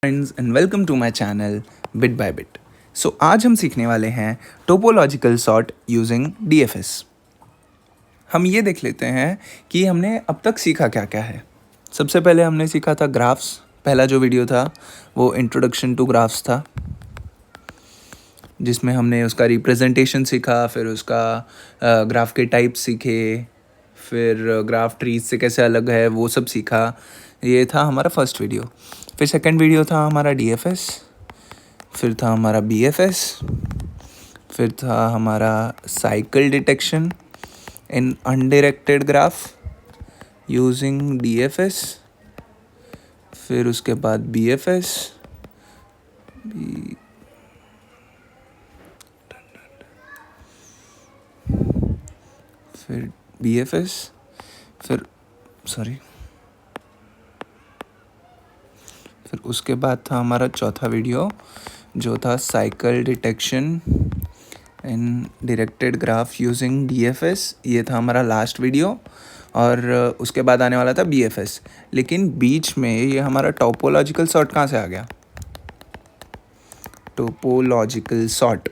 Friends and welcome to my channel bit by bit. So आज हम सीखने वाले हैं टोपोलॉजिकल सॉर्ट यूजिंग डीएफएस। हम ये देख लेते हैं कि हमने अब तक सीखा क्या क्या है। सबसे पहले हमने सीखा था ग्राफ्स। पहला जो वीडियो था वो इंट्रोडक्शन टू ग्राफ्स था, जिसमें हमने उसका रिप्रेजेंटेशन सीखा, फिर उसका ग्राफ के टाइप सीखे, फिर ग्राफ ट्रीज से कैसे अलग है वो सब सीखा। ये था हमारा फर्स्ट वीडियो। फिर सेकंड वीडियो था हमारा डीएफएस, फिर था हमारा बीएफएस, फिर था हमारा साइकिल डिटेक्शन इन अनडायरेक्टेड ग्राफ यूजिंग डीएफएस, फिर उसके बाद बीएफएस, फिर बीएफएस, फिर उसके बाद था हमारा चौथा वीडियो जो था साइकिल डिटेक्शन इन डायरेक्टेड ग्राफ यूजिंग डीएफएस। ये था हमारा लास्ट वीडियो और उसके बाद आने वाला था बीएफएस। लेकिन बीच में ये हमारा टोपोलॉजिकल सॉर्ट कहाँ से आ गया? टोपोलॉजिकल सॉर्ट,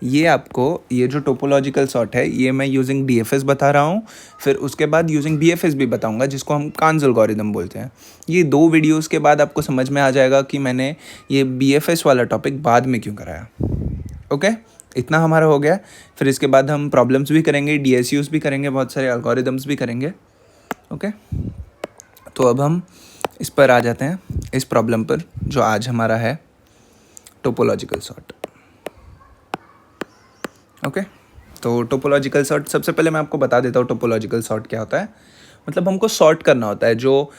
ये आपको ये जो टोपोलॉजिकल सॉर्ट है ये मैं यूजिंग डीएफएस बता रहा हूँ, फिर उसके बाद यूजिंग बीएफएस भी बताऊँगा, जिसको हम कान्स एल्गोरिथम बोलते हैं। ये दो वीडियोस के बाद आपको समझ में आ जाएगा कि मैंने ये बीएफएस वाला टॉपिक बाद में क्यों कराया। ओके, इतना हमारा हो गया। फिर इसके बाद हम प्रॉब्लम्स भी करेंगे, डीएसयूज भी करेंगे, बहुत सारे एल्गोरिथम्स भी करेंगे। ओके, तो अब हम इस पर आ जाते हैं, इस प्रॉब्लम पर जो आज हमारा है टोपोलॉजिकल सॉर्ट। ओके, तो टोपोलॉजिकल सॉर्ट, सबसे पहले मैं आपको बता देता हूँ टोपोलॉजिकल सॉर्ट क्या होता है। मतलब हमको सॉर्ट करना होता है, जो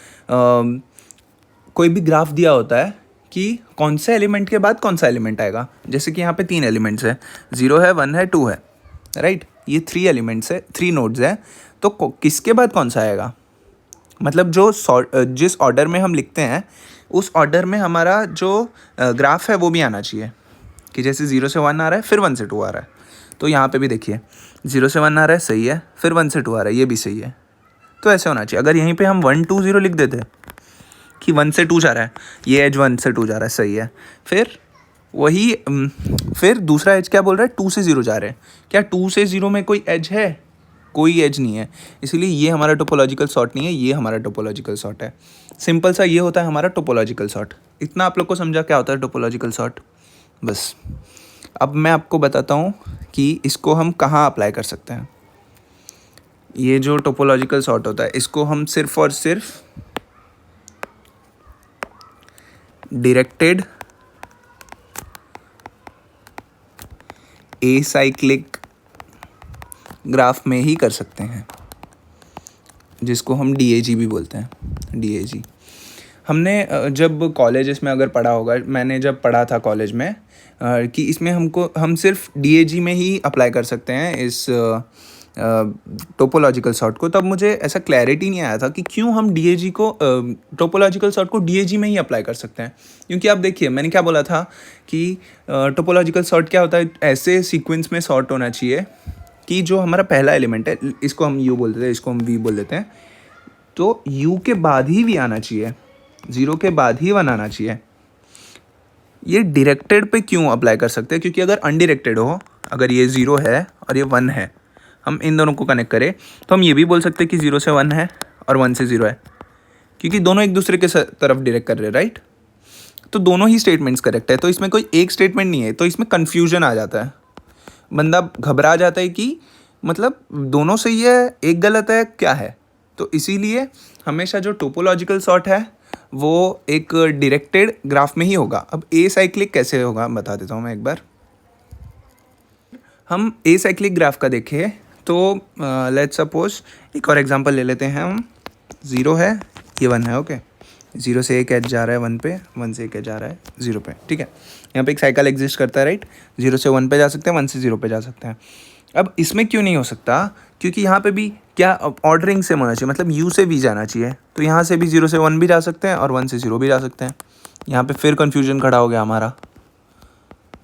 कोई भी ग्राफ दिया होता है कि कौन से एलिमेंट के बाद कौन सा एलिमेंट आएगा। जैसे कि यहाँ पे 3 एलिमेंट्स है, 0 है, 1 है, 2 है, राइट। ये 3 एलिमेंट्स है, 3 नोड्स है, तो किसके बाद कौन सा आएगा। मतलब जो जिस ऑर्डर में हम लिखते हैं उस ऑर्डर में हमारा जो ग्राफ है वो भी आना चाहिए। कि जैसे 0 से 1 आ रहा है, फिर 1 से 2 आ रहा है, तो यहाँ पे भी देखिए 0 से 1 आ रहा है, सही है, फिर 1 से 2 आ रहा है, ये भी सही है। तो ऐसे होना चाहिए। अगर यहीं पे हम 1 2 0 लिख देते कि 1 से 2 जा रहा है, ये एज 1 से 2 जा रहा है, सही है, फिर दूसरा एज क्या बोल रहा है, 2 से 0 जा रहे हैं, क्या 2 से 0 में कोई एज है? कोई एज नहीं है, इसीलिए ये हमारा टोपोलॉजिकल सॉर्ट नहीं है, ये हमारा टोपोलॉजिकल सॉर्ट है। सिंपल सा ये होता है हमारा टोपोलॉजिकल सॉर्ट। इतना आप लोग को समझा क्या होता है टोपोलॉजिकल सॉर्ट? बस अब मैं आपको बताता हूँ कि इसको हम कहाँ अप्लाई कर सकते हैं। ये जो टोपोलॉजिकल सॉर्ट होता है इसको हम सिर्फ और सिर्फ डायरेक्टेड एसाइक्लिक ग्राफ में ही कर सकते हैं, जिसको हम डीएजी भी बोलते हैं। डीएजी हमने जब कॉलेजेस में अगर पढ़ा होगा, मैंने जब पढ़ा था कॉलेज में कि इसमें हम सिर्फ डीएजी में ही अप्लाई कर सकते हैं इस टोपोलॉजिकल सॉर्ट को, तब मुझे ऐसा क्लैरिटी नहीं आया था कि क्यों हम डीएजी को टोपोलॉजिकल सॉर्ट को डीएजी में ही अप्लाई कर सकते हैं। क्योंकि आप देखिए मैंने क्या बोला था कि टोपोलॉजिकल सॉर्ट क्या होता है, ऐसे सीक्वेंस में सॉर्ट होना चाहिए कि जो हमारा पहला एलिमेंट है, इसको हम यू बोलते थे, इसको हम वी बोल देते हैं, तो यू के बाद ही वी आना चाहिए, 0 के बाद ही 1 आना चाहिए। ये डायरेक्टेड पे क्यों अप्लाई कर सकते हैं? क्योंकि अगर अनडायरेक्टेड हो, अगर ये 0 है और ये 1 है, हम इन दोनों को कनेक्ट करें तो हम ये भी बोल सकते हैं कि 0 से 1 है और 1 से 0 है, क्योंकि दोनों एक दूसरे के तरफ डायरेक्ट कर रहे हैं, राइट। तो दोनों ही स्टेटमेंट्स करेक्ट है, तो इसमें कोई एक स्टेटमेंट नहीं है, तो इसमें कन्फ्यूजन आ जाता है, बंदा घबरा जाता है कि मतलब दोनों सही है, एक गलत है, क्या है। तो इसीलिए हमेशा जो टोपोलॉजिकल सॉर्ट है वो एक डायरेक्टेड ग्राफ में ही होगा। अब ए साइक्लिक कैसे होगा बता देता हूँ मैं एक बार। हम ए साइक्लिक ग्राफ का देखें तो लेट्स सपोज एक और एग्जांपल ले लेते हैं हम। 0 है, ये 1 है, ओके। 0 से एक एज जा रहा है 1 पे, 1 से एक एज जा रहा है 0 पे, ठीक है। यहाँ पे एक साइकिल एग्जिस्ट करता है, राइट। 0 से 1 पे जा सकते हैं, 1 से 0 पे जा सकते हैं। अब इसमें क्यों नहीं हो सकता? क्योंकि यहाँ पे भी क्या ऑर्डरिंग से होना चाहिए, मतलब यू से वी जाना चाहिए। तो यहाँ से भी 0 से 1 भी जा सकते हैं और 1 से 0 भी जा सकते हैं। यहाँ पे फिर कन्फ्यूजन खड़ा हो गया, हमारा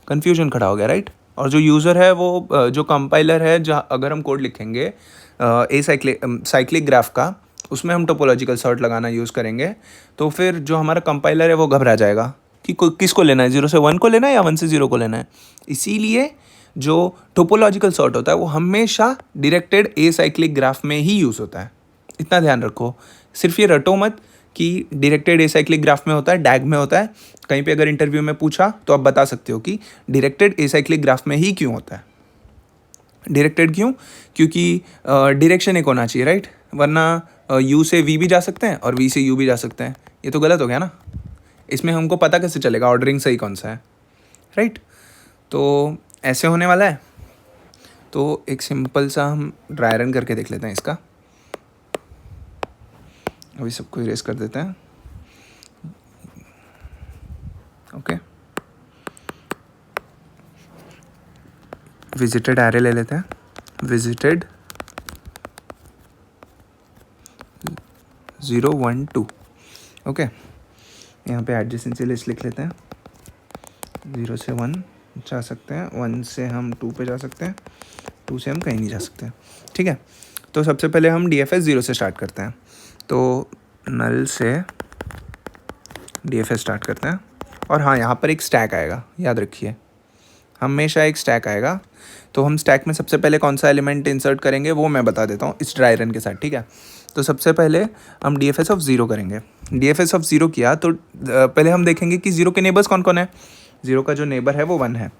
कन्फ्यूजन खड़ा हो गया, राइट। और जो यूज़र है वो जो कंपाइलर है, जहाँ अगर हम कोड लिखेंगे ए साइक्लिक ग्राफ का, उसमें हम टोपोलॉजिकल सॉर्ट लगाना यूज़ करेंगे, तो फिर जो हमारा कंपाइलर है वो घबरा जाएगा कि किसको लेना है, 0 से 1 को लेना है या 1 से 0 को लेना है। इसीलिए जो टोपोलॉजिकल सॉर्ट होता है वो हमेशा डायरेक्टेड एसाइक्लिक ग्राफ में ही यूज़ होता है। इतना ध्यान रखो, सिर्फ ये रटो मत कि डायरेक्टेड एसाइक्लिक ग्राफ में होता है, डैग में होता है। कहीं पे अगर इंटरव्यू में पूछा तो आप बता सकते हो कि डायरेक्टेड एसाइक्लिक ग्राफ में ही क्यों होता है। डायरेक्टेड क्यों? क्योंकि डायरेक्शन एक होना चाहिए, राइट, वरना यू से वी भी जा सकते हैं और वी से यू भी जा सकते हैं। ये तो गलत हो गया ना। इसमें हमको पता कैसे चलेगा ऑर्डरिंग सही कौन सा है, राइट। तो ऐसे होने वाला है। तो एक सिंपल सा हम ड्राई रन करके देख लेते हैं इसका। अभी सबको इरेज कर देते हैं। ओके, विजिटेड एरे ले लेते हैं। विजिटेड 0 1 2। ओके, यहाँ पे एडजेसेंसी लिस्ट लिख लेते हैं। 0 से 1 जा सकते हैं, 1 से हम 2 पे जा सकते हैं, 2 से हम कहीं नहीं जा सकते, ठीक है। तो सबसे पहले हम DFS 0 से स्टार्ट करते हैं। तो नल से DFS स्टार्ट करते हैं। और हाँ, यहाँ पर एक स्टैक आएगा, याद रखिए, हमेशा एक स्टैक आएगा। तो हम स्टैक में सबसे पहले कौन सा एलिमेंट इंसर्ट करेंगे वो मैं बता देता हूँ इस ड्राई रन के साथ, ठीक है। तो सबसे पहले हम DFS ऑफ 0 करेंगे। DFS ऑफ 0 किया तो पहले हम देखेंगे कि 0 के नेबर्स कौन कौन है। 0 का जो नेबर है वो 1 है,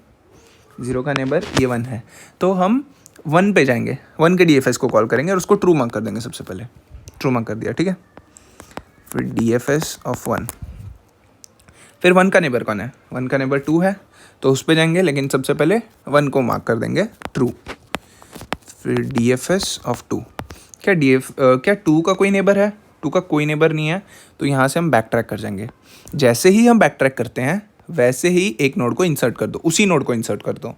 0 का नेबर ये 1 है। तो हम 1 पे जाएंगे, 1 के DFS को कॉल करेंगे और उसको ट्रू मार्क कर देंगे। सबसे पहले ट्रू मार्क कर दिया, ठीक है। फिर DFS ऑफ 1, फिर 1 का नेबर कौन है, 1 का नेबर 2 है, तो उस पर जाएंगे, लेकिन सबसे पहले 1 को मार्क कर देंगे ट्रू। फिर DFS ऑफ 2, क्या 2 का कोई नेबर है? 2 का कोई नेबर नहीं है, तो यहाँ से हम बैक ट्रैक कर जाएंगे। जैसे ही हम बैक ट्रैक करते हैं वैसे ही एक नोड को इंसर्ट कर दो, उसी नोड को इंसर्ट कर दो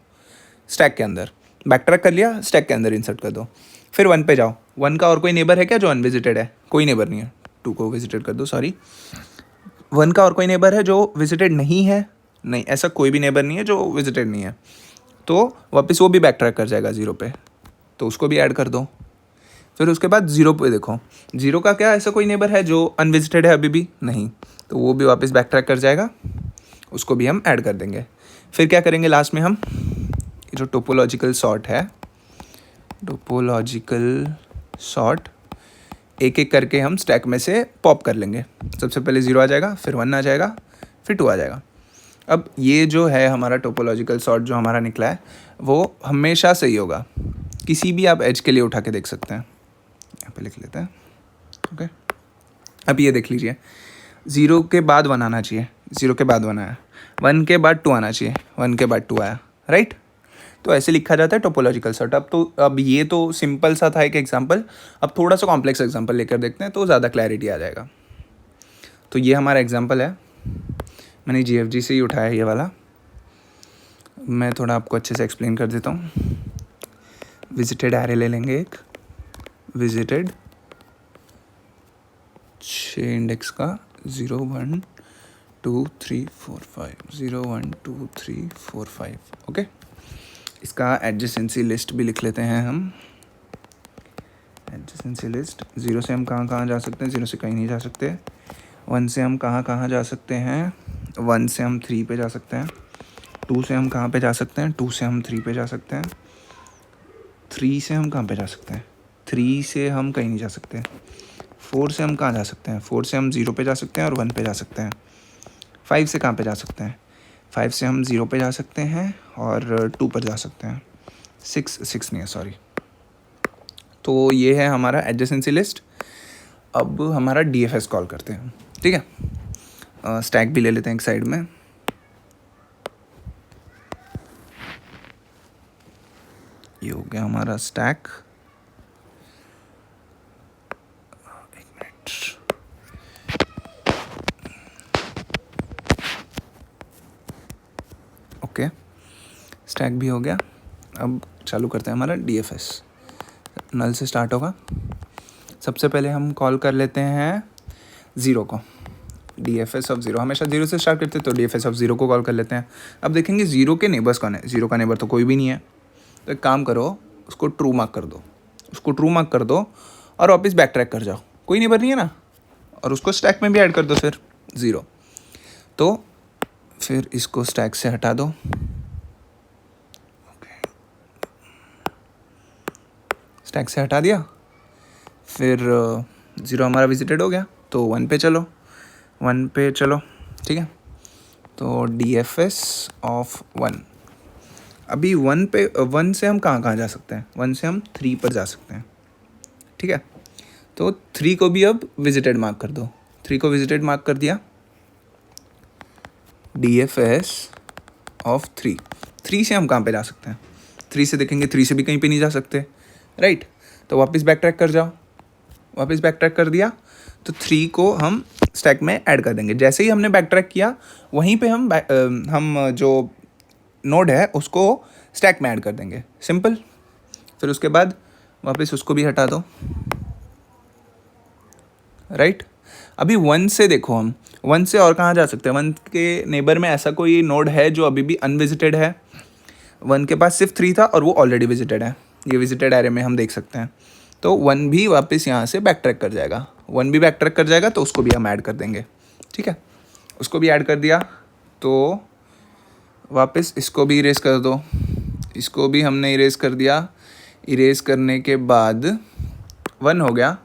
स्टैक के अंदर। बैक ट्रैक कर लिया, स्टैक के अंदर इंसर्ट कर दो। फिर 1 पे जाओ, 1 का और कोई नेबर है क्या जो अनविजिटेड है? कोई नेबर नहीं है, 2 को विजिटेड कर दो, सॉरी। 1 का और कोई नेबर है जो विजिटेड नहीं है? नहीं, ऐसा कोई भी नेबर नहीं है जो विजिटेड नहीं है। तो वापस वो भी बैक ट्रैक कर जाएगा 0 पे, तो उसको भी ऐड कर दो। फिर उसके बाद 0 पे देखो, 0 का क्या ऐसा कोई नेबर है जो अनविजिटेड है? अभी भी नहीं, तो वो भी वापस बैक ट्रैक कर जाएगा, उसको भी हम ऐड कर देंगे। फिर क्या करेंगे लास्ट में, हम जो टोपोलॉजिकल सॉर्ट है, टोपोलॉजिकल सॉर्ट एक एक करके हम स्टैक में से पॉप कर लेंगे। सबसे पहले 0 आ जाएगा, फिर 1 आ जाएगा, फिर 2 आ जाएगा। अब ये जो है हमारा टोपोलॉजिकल सॉर्ट जो हमारा निकला है वो हमेशा सही होगा। किसी भी आप एज के लिए उठा के देख सकते हैं। यहाँ पे लिख लेते हैं, ओके। अब ये देख लीजिए, 0 के बाद 1 आना चाहिए, 0 के बाद 1 आया, 1 के बाद 2 आना चाहिए, 1 के बाद 2 आया, राइट। तो ऐसे लिखा जाता है टोपोलॉजिकल सॉर्ट। अब ये तो सिंपल सा था एक एग्जांपल। अब थोड़ा सा कॉम्प्लेक्स एग्जांपल लेकर देखते हैं तो ज़्यादा क्लैरिटी आ जाएगा। तो ये हमारा एग्जांपल है, मैंने GFG से ही उठाया ये वाला। मैं थोड़ा आपको अच्छे से एक्सप्लेन कर देता हूँ। विजिटेड एरे ले लेंगे एक, विजिटेड 6 इंडेक्स का 0 1 2 3 4 5, 0 1 2 3 4 5, ओके। इसका एडजेसेंसी लिस्ट भी लिख लेते हैं हम। एडजेसेंसी लिस्ट, 0 से हम कहाँ कहाँ जा सकते हैं? 0 से कहीं नहीं जा सकते। 1 से हम कहाँ कहाँ जा सकते हैं? 1 से हम 3 पे जा सकते हैं। 2 से हम कहाँ पे जा सकते हैं? 2 से हम 3 पे जा सकते हैं। 3 से हम कहाँ पे जा सकते हैं? 3 से हम कहीं नहीं जा सकते। 4 से हम कहाँ जा सकते हैं? 4 से हम 0 पे जा सकते हैं और 1 पे जा सकते हैं। 5 से कहाँ पे जा सकते हैं? 5 से हम 0 पे जा सकते हैं और 2 पर जा सकते हैं। 6 नहीं है, सॉरी। तो ये है हमारा एडजेसेंसी लिस्ट। अब हमारा DFS कॉल करते हैं, ठीक है। स्टैक भी ले लेते हैं एक साइड में। ये हो गया हमारा स्टैक। एक मिनट, ओके, स्टैक भी हो गया। अब चालू करते हैं हमारा DFS। नल से स्टार्ट होगा। सबसे पहले हम कॉल कर लेते हैं 0 को। DFS ऑफ 0, हमेशा 0 से स्टार्ट करते हैं, तो DFS ऑफ 0 को कॉल कर लेते हैं। अब देखेंगे 0 के नेबर्स कौन है। 0 का नेबर तो कोई भी नहीं है, तो एक काम करो, उसको ट्रू मार्क कर दो, उसको ट्रू मार्क कर दो और वापस बैक ट्रैक कर जाओ। कोई नेबर नहीं है ना, और उसको स्टैक में भी ऐड कर दो फिर 0। तो फिर इसको स्टैक से हटा दो, स्टैक से हटा दिया। फिर 0 हमारा विजिटेड हो गया, तो 1 पे चलो, 1 पे चलो, ठीक है। तो DFS ऑफ 1, अभी 1 पे 1 से हम कहाँ कहाँ जा सकते हैं, 1 से हम 3 पर जा सकते हैं, ठीक है। तो 3 को भी अब विजिटेड मार्क कर दो, 3 को विजिटेड मार्क कर दिया। DFS ऑफ 3, 3 से हम कहाँ पे जा सकते हैं, 3 से देखेंगे, 3 से भी कहीं पे नहीं जा सकते, राइट। तो वापस बैक ट्रैक कर जाओ, वापस बैक ट्रैक कर दिया, तो 3 को हम स्टैक में ऐड कर देंगे। जैसे ही हमने बैक ट्रैक किया, वहीं पे हम जो नोड है उसको स्टैक में ऐड कर देंगे, सिंपल। फिर उसके बाद वापस उसको भी हटा दो, राइट। अभी 1 से देखो, हम 1 से और कहाँ जा सकते हैं, 1 के नेबर में ऐसा कोई नोड है जो अभी भी अनविजिटेड है। 1 के पास सिर्फ 3 था और वो ऑलरेडी विजिटेड है, ये विजिटेड एरे में हम देख सकते हैं। तो 1 भी वापस यहाँ से बैक ट्रैक कर जाएगा, 1 भी बैक ट्रैक कर जाएगा, तो उसको भी हम ऐड कर देंगे, ठीक है। उसको भी ऐड कर दिया, तो वापस इसको भी इरेज कर दो, इसको भी हमने इरेज कर दिया। इरेज करने के बाद 1 हो गया,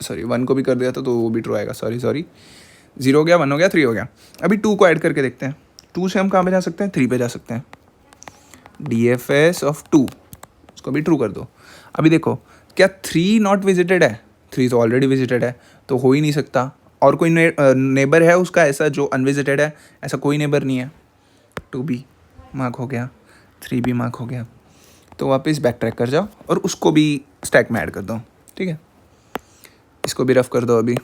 सॉरी 1 को भी कर दिया था तो वो भी ट्रू आएगा, सॉरी 0 हो गया, 1 हो गया, 3 हो गया। अभी 2 को ऐड करके देखते हैं, 2 से हम कहाँ पे जा सकते हैं, 3 पे जा सकते हैं। DFS ऑफ 2, उसको भी ट्रू कर दो। अभी देखो, क्या 3 नॉट विजिटेड है, 3 तो ऑलरेडी विजिटेड है, तो हो ही नहीं सकता। और कोई नेबर है उसका ऐसा जो अनविजिटेड है, ऐसा कोई नेबर नहीं है। 2 भी मार्क हो गया, 3 भी मार्क हो गया। तो वापस बैक ट्रैक कर जाओ और उसको भी स्टैक में ऐड कर दो, ठीक है। इसको भी रफ कर दो, अभी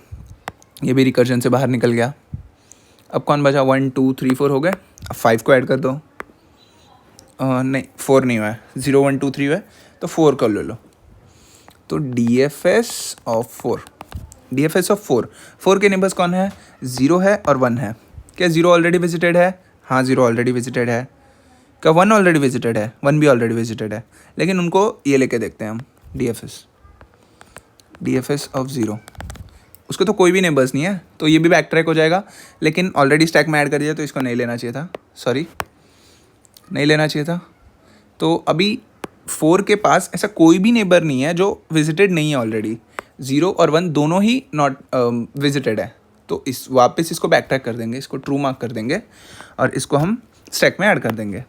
ये भी रिकर्जन से बाहर निकल गया। अब कौन बचा, 1 2 3 4 हो गए। अब 5 को ऐड कर दो, नहीं 4 नहीं हुआ है, 0 1 2 3 हुआ है, तो 4 कर लो। तो DFS ऑफ 4, DFS ऑफ 4, 4 के नेबर्स कौन है, 0 है और 1 है। क्या 0 ऑलरेडी विजिटेड है, हाँ 0 ऑलरेडी विजिटेड है। क्या 1 ऑलरेडी विजिटेड है, 1 भी ऑलरेडी विजिटेड है। लेकिन उनको ये लेके देखते हैं हम, DFS ऑफ 0, उसको तो कोई भी नेबर्स नहीं है, तो ये भी बैक ट्रैक हो जाएगा। लेकिन ऑलरेडी स्टैक में ऐड कर दिया, तो इसको नहीं लेना चाहिए था, सॉरी नहीं लेना चाहिए था। तो अभी 4 के पास ऐसा कोई भी नेबर नहीं है जो विजिटेड नहीं है ऑलरेडी, 0 और 1 दोनों ही नॉट विजिटेड है। तो इस वापस इसको बैक ट्रैक कर देंगे, इसको ट्रू मार्क कर देंगे और इसको हम स्टैक में ऐड कर देंगे।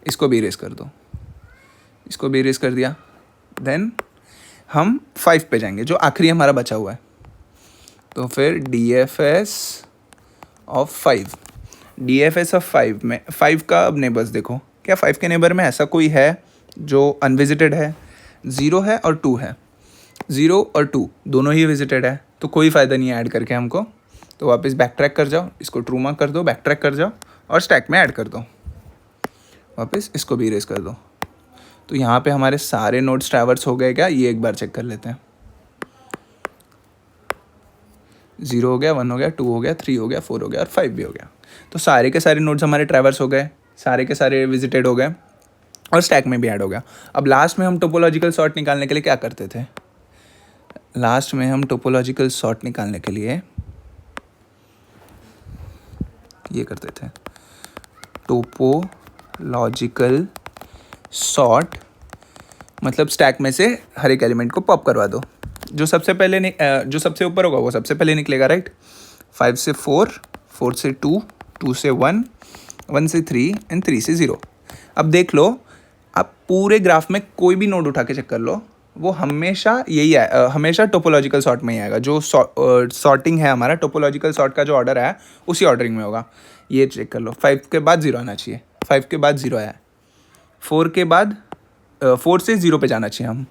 इसको भी इरेज कर दो, इसको भी इरेज कर दिया। देन हम 5 पे जाएंगे, जो आखिरी हमारा बचा हुआ है। तो फिर DFS ऑफ 5, DFS ऑफ 5 में 5 का अब नेबर्स देखो, क्या 5 के नेबर में ऐसा कोई है जो अनविजिटेड है, 0 है और 2 है। 0 और 2 दोनों ही विजिटेड है, तो कोई फ़ायदा नहीं है ऐड करके हमको। तो वापस बैक ट्रैक कर जाओ, इसको ट्रू मार्क कर दो, बैक ट्रैक कर जाओ और स्टैक में ऐड कर दो। वापस इसको भी इरेज कर दो। तो यहाँ पे हमारे सारे नोड्स ट्रैवर्स हो गए क्या, ये एक बार चेक कर लेते हैं। 0 हो गया, 1 हो गया, 2 हो गया, 3 हो गया, 4 हो गया और 5 भी हो गया। तो सारे के सारे नोड्स हमारे ट्रैवर्स हो गए, सारे के सारे विजिटेड हो गए और स्टैक में भी ऐड हो गया। अब लास्ट में हम टोपोलॉजिकल सॉर्ट निकालने के लिए क्या करते थे, लास्ट में हम टोपोलॉजिकल सॉर्ट निकालने के लिए ये करते थे, टोपोलॉजिकल सॉर्ट मतलब स्टैक में से हर एक एलिमेंट को पॉप करवा दो। जो सबसे सबसे ऊपर होगा वो सबसे पहले निकलेगा, राइट। 5 से 4, 4 से 2, 2 से 1, 1 से 3 एंड 3 से 0। अब देख लो, आप पूरे ग्राफ में कोई भी नोड उठा के चेक कर लो, वो हमेशा यही है, हमेशा टोपोलॉजिकल सॉर्ट में ही आएगा। जो सॉर्टिंग है हमारा, टोपोलॉजिकल सॉर्ट का जो ऑर्डर है उसी ऑर्डरिंग में होगा। ये चेक कर लो, 5 के बाद 0 आना चाहिए, 5 के बाद 0 आया, 4 के बाद 4 से 0 पे जाना चाहिए हम,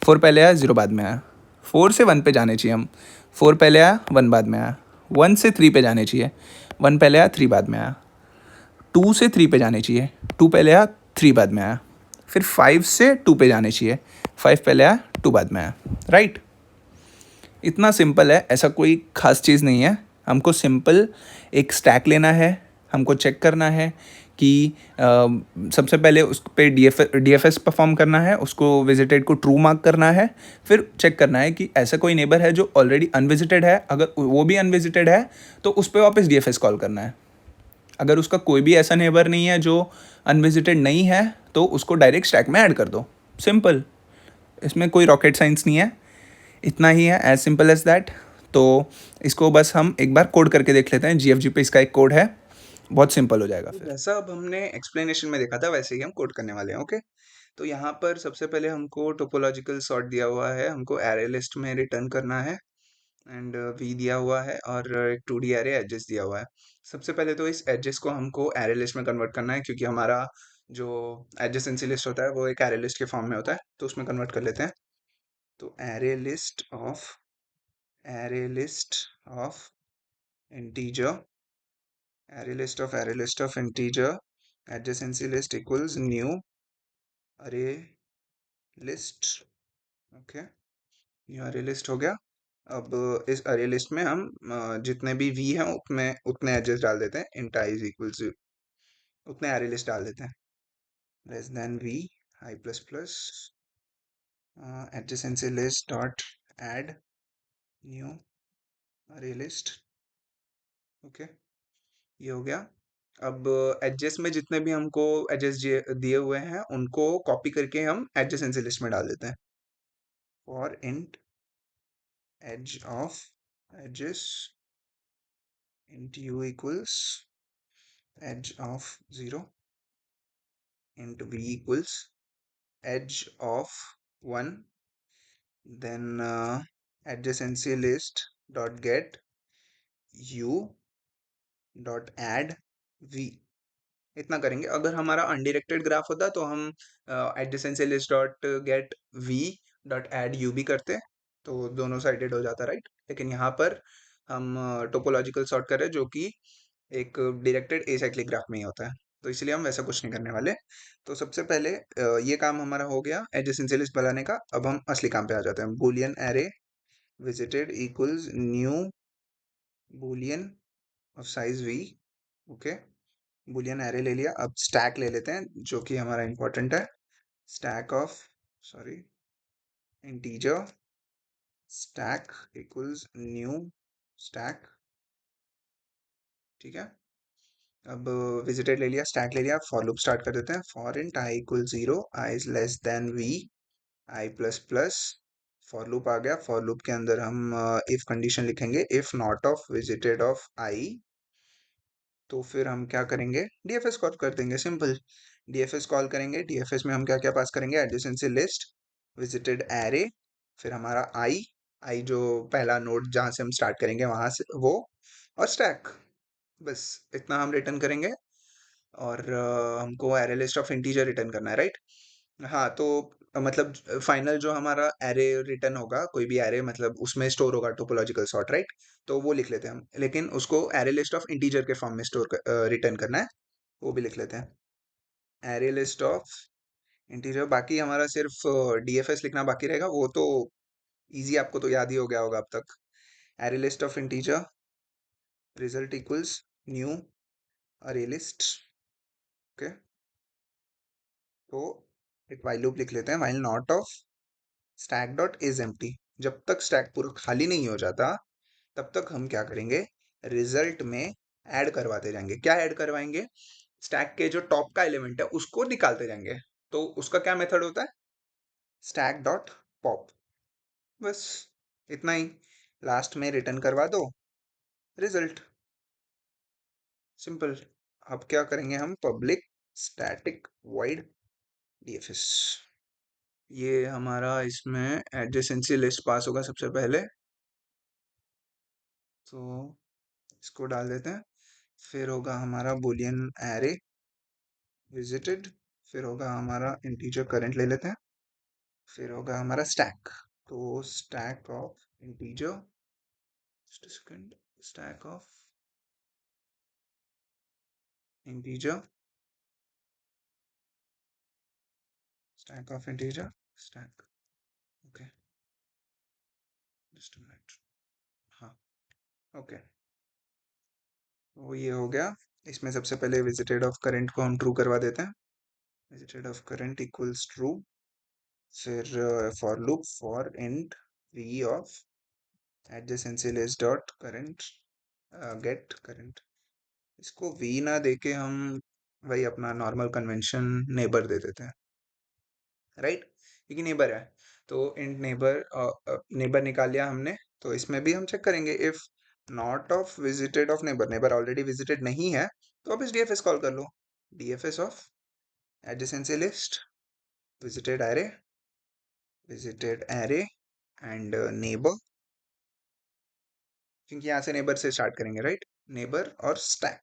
4 पहले आया 0 बाद में आया। 4 से 1 पे जाने चाहिए हम, 4 पहले आया 1 बाद में आया। 1 से 3 पे जाने चाहिए, 1 पहले आया 3 बाद में आया। 2 से 3 पे जाने चाहिए, 2 पहले आया 3 बाद में आया। फिर 5 से 2 पे जाने चाहिए, 5 पहले आया 2 बाद में आया, राइट। इतना सिंपल है, ऐसा कोई ख़ास चीज़ नहीं है। हमको सिंपल एक स्टैक लेना है, हमको चेक करना है कि सबसे पहले उस पर DFS परफॉर्म करना है, उसको विजिटेड को ट्रू मार्क करना है। फिर चेक करना है कि ऐसा कोई नेबर है जो ऑलरेडी अनविजिटेड है, अगर वो भी अनविजिटेड है तो उस पर वापस DFS कॉल करना है। अगर उसका कोई भी ऐसा नेबर नहीं है जो अनविजिटेड नहीं है, तो उसको डायरेक्ट स्टैक में ऐड कर दो। सिंपल, इसमें कोई रॉकेट साइंस नहीं है, इतना ही है, एज सिंपल एज दैट। तो इसको बस हम एक बार कोड करके देख लेते हैं, जीएफजी पे इसका एक कोड है, बहुत सिंपल हो जाएगा फिर। जैसा अब हमने एक्सप्लेनेशन में देखा था वैसे ही हम कोड करने वाले हैं, ओके। तो यहाँ पर सबसे पहले हमको टोपोलॉजिकल सॉर्ट दिया हुआ है, हमको एरे लिस्ट में रिटर्न करना है, एंड वी दिया हुआ है, और एक 2D एरे एजेस दिया हुआ है। सबसे पहले तो इस एजेस को हमको एरे लिस्ट में कन्वर्ट करना है, क्योंकि हमारा जो एडजेसेंसी लिस्ट होता है वो एक एरे लिस्ट के फॉर्म में होता है, तो उसमें कन्वर्ट कर लेते हैं। तो array list of integer integer adjacency list equals new array list, okay. New array list हो गया। अब इस अरे लिस्ट में हम जितने भी वी हैं उतने उतने एजेस डाल देते हैं, इंट आई इज इक्वल्स उतने अरे लिस्ट डाल देते हैं, less than V I plus plus adjacency list dot add new array list, okay. ये हो गया। अब एडजेस में जितने भी हमको एडजेस दिए हुए हैं उनको कॉपी करके हम एडजेसेंसी लिस्ट में डाल देते हैं। For int edge of adj int u equals edge of 0, int v equals edge of 1, then adjacency list dot get u dot add v। इतना करेंगे। अगर हमारा अनडिरेक्टेड ग्राफ होता तो हम adjacency list dot get V dot add U भी करते, तो दोनों साइडेड हो जाता, राइट। लेकिन यहाँ पर हम टोपोलॉजिकल सॉर्ट कर रहे हैं, जो कि एक डायरेक्टेड एसाइक्लिक ग्राफ में ही होता है, तो इसलिए हम वैसा कुछ नहीं करने वाले। तो सबसे पहले ये काम हमारा हो गया एडजेसेंसी लिस्ट बनाने का। अब हम असली काम पे आ जाते हैं। Boolean array visited equals new boolean of size V, okay. Boolean array ले लिया। अब स्टैक ले लेते हैं, जो कि हमारा इंपॉर्टेंट है। Stack of sorry integer stack equals new stack, ठीक है। अब विजिटेड ले लिया, स्टैक ले लिया, फॉर लूप स्टार्ट कर देते हैं। For int I equal 0, I is less than V I plus plus, for loop आ गया। फॉर लूप के अंदर हम इफ कंडीशन लिखेंगे, if not of visited of I, तो फिर हम क्या करेंगे, डीएफएस कॉल कर देंगे, सिंपल। डीएफएस कॉल करेंगे, डीएफएस में हम क्या क्या पास करेंगे, एडजेसेंसी लिस्ट, विजिटेड एरे, फिर हमारा आई, आई जो पहला नोड जहां से हम स्टार्ट करेंगे वहां से वो, और स्टैक, बस इतना हम रिटर्न करेंगे। और हमको array list of integer return करना है, राइट। हाँ, तो मतलब फाइनल जो हमारा एरे रिटर्न होगा, कोई भी एरे मतलब उसमें स्टोर होगा टोपोलॉजिकल सॉर्ट, राइट। तो वो लिख लेते हैं हम, लेकिन उसको एरे लिस्ट ऑफ इंटीजर के फॉर्म में रिटर्न करना है, वो भी लिख लेते हैं। एरे लिस्ट ऑफ इंटीजर, बाकी हमारा सिर्फ डीएफएस लिखना बाकी रहेगा, वो तो इजी, आपको तो याद ही हो गया होगा अब तक। Array list of integer result equals new array list, okay. तो एक while लूप लिख लेते हैं, while not of stack dot is empty. जब तक स्टैक पूरा खाली नहीं हो जाता तब तक हम क्या करेंगे, रिजल्ट में ऐड करवाते जाएंगे। क्या ऐड करवाएंगे, स्टैक के जो टॉप का एलिमेंट है उसको निकालते जाएंगे। तो उसका क्या मेथड होता है, स्टैक डॉट पॉप, बस इतना ही। लास्ट में रिटर्न करवा दो रिजल्ट, सिंपल। अब क्या करेंगे हम, पब्लिक स्टैटिक वॉइड डीएफएस, ये हमारा इसमें एडजेसेंसी लिस्ट पास होगा सबसे पहले, तो इसको डाल देते हैं। फिर होगा हमारा बूलियन एरे विजिटेड, फिर होगा हमारा इंटीजर करंट ले लेते हैं, फिर होगा हमारा स्टैक। तो stack of integer, just second, stack of integer, stack of integer stack, okay, just minute, हाँ, ओके। तो ये हो गया। इसमें सबसे पहले विजिटेड ऑफ करंट को हम ट्रू करवा देते हैं, visited of current equals true. फिर for loop for int v ऑफ adjacency list dot current get current, इसको वी ना देके हम वही अपना नॉर्मल कन्वेंशन नेबर दे देते हैं, राइट, क्योंकि नेबर है। तो इंट नेबर, नेबर निकाल लिया हमने। तो इसमें भी हम चेक करेंगे if not of visited of neighbour, neighbour already visited नहीं है, तो आप इस डीएफएस कॉल कर लो, DFS of adjacency list visited array and neighbour, क्योंकि यहाँ से नेबर से स्टार्ट करेंगे, राइट, नेबर और स्टैक,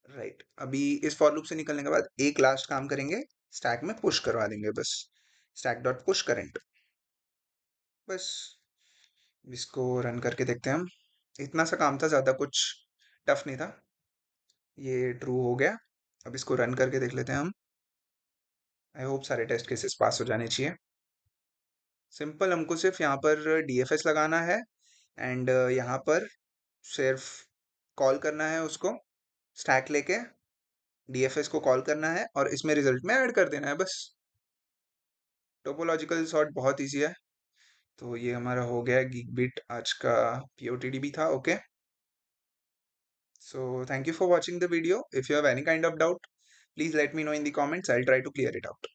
राइट। अभी इस फॉर लूप से निकलने के बाद एक लास्ट काम करेंगे, स्टैक में पुश करवा देंगे बस, स्टैक डॉट पुश करंट, बस। इसको रन करके देखते हैं हम। इतना सा काम था, ज़्यादा कुछ टफ नहीं था। ये ट्रू हो गया। अब इसको रन करके देख लेते हैं हम। आई होप सारे टेस्ट केसेस पास हो जाने चाहिए। सिंपल, हमको सिर्फ यहाँ पर डीएफएस लगाना है एंड यहाँ पर सिर्फ कॉल करना है उसको, स्टैक लेके डीएफएस को कॉल करना है और इसमें रिजल्ट में ऐड कर देना है बस। टोपोलॉजिकल सॉर्ट बहुत ईजी है। तो ये हमारा हो गया गीकबिट आज का पीओटीडीबी था, okay. So thank you for watching the video. If you have any kind of doubt, please let me know in the comments. I'll try to clear it out.